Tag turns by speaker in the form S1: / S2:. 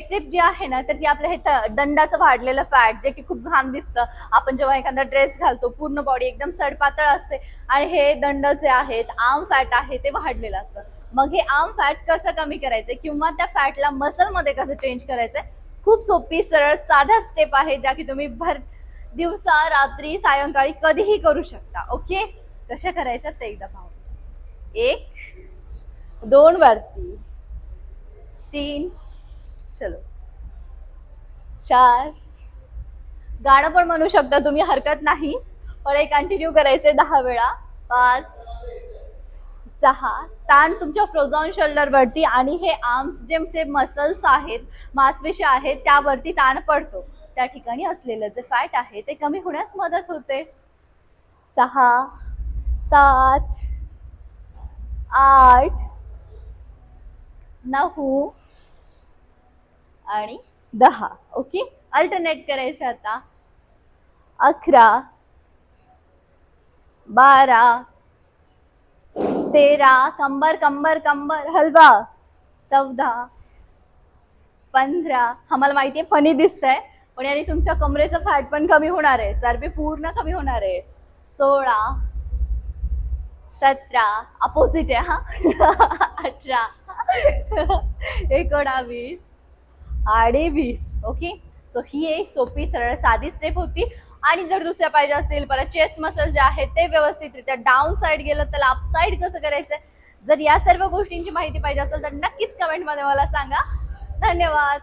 S1: Step जी आहे ना तर ती आपल्या हे दंडाचं वाढलेलं फॅट जे की खूप घाण दिसतं, आपण जेव्हा एखादा ड्रेस घालतो पूर्ण बॉडी एकदम सडपातळ असते आणि हे दंड जे आहेत आर्म फॅट आहे ते वाढलेलं असतं. मग हे आर्म फॅट कसं कमी करायचं किंवा त्या फॅटला मसलमध्ये कसं चेंज करायचंय, खूप सोपी सरळ साध्या स्टेप आहे ज्या की तुम्ही दिवसा रात्री सायंकाळी कधीही करू शकता. ओके, कशा करायच्या ते एकदा पाहू. 1 2 वरती, 3, चलो 4, गाणं पण म्हणू शकता तुम्ही, हरकत नाही, पण एक कंटिन्यू करायचंय 10 वेळा. 5 6, ताण तुमच्या फ्रोझॉन शोल्डर वरती आणि हे आर्म्स जे मसल्स आहेत, मांसपेशी आहेत त्यावरती ताण पडतो, त्या ठिकाणी असलेलं जे फॅट आहे ते कमी होण्यास मदत होते. 6 7 8 9 आणि 10. ओके, अल्टरनेट करायचं आता. 11 12 13, कंबर कंबर कंबर हलवा. 14 15, आम्हाला माहितीये फनी दिसतंय पण याने तुमच्या कमरेचं फॅट पण कमी होणार आहे, चरबी पूर्ण कमी होणार आहे. 16 17, अपोजिट आहे हा. 18 19 आणि 20. ओके, सो ही एक सोपी सरळ साधी स्टेप होती. आणि जर दुसऱ्या पाहिजे असतील, परत चेस्ट मसल जे आहे ते व्यवस्थितरित्या डाऊन साईड गेलं तर अप साईड कसं करायचंय, जर या सर्व गोष्टींची माहिती पाहिजे असेल तर नक्कीच कमेंटमध्ये मला सांगा. धन्यवाद.